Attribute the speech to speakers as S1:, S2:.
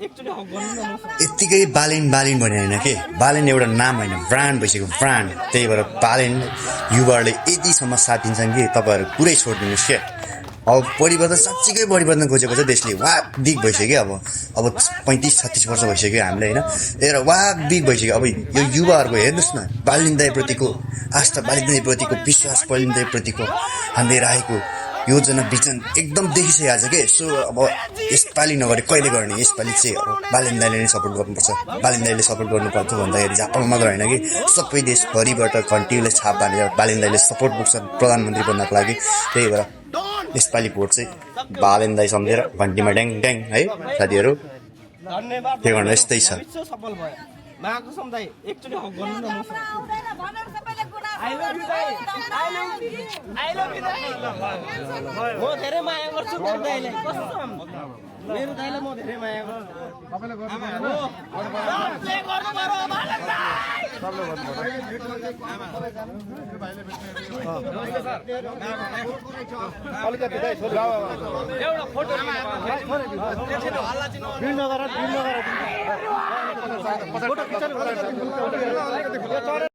S1: यत्तिकै बालेन बालेन भने होइन के बालेन एउटा नाम होइन ब्रान्ड भइसक्यो ब्रान्ड त्यही भएर बालेन युवाहरूले यतिसम्म साथ दिन्छन् कि तपाईँहरू पुरै छोडिदिनुहोस् क्या अब परिवर्तन साँच्चीकै परिवर्तन खोजेको छ देशले वाक दिग भइसक्यो अब 35-36 वर्ष भइसक्यो हामीले होइन एउटा वाक दिग भइसक्यो अब यो युवाहरूको हेर्नुहोस् न बालिन दाइप्रतिको आस्था बालिन दाइप्रतिको विश्वास बालिन दाइप्रतिको हामीले राखेको योजना विजन एकदम देखिसकेको छ कि सो अब यसपालि नगरे कहिले गर्ने यसपालि चाहिँ अब बालिन दाइले नै सपोर्ट गर्नुपर्छ बालिन दाइले सपोर्ट गर्नुपर्छ भन्दाखेरि जापान मात्र होइन कि सबै देशभरिबाट घन्टीले छाप बाँधेर बालिन दाइले सपोर्ट पुग्छ प्रधानमन्त्री बन्नको लागि त्यही भएर यसपालि भोट चाहिँ बालेन दाइ सम्झेर घन्टीमा ड्याङ ड्याङ है साथीहरू त्यो गर्न यस्तै छ
S2: मेरो दाइलाई म धेरै माया गर्छु तपाईले गर्नु अलिकति दाइ एउटा फोटो भिड नगर फोटो खिच्नु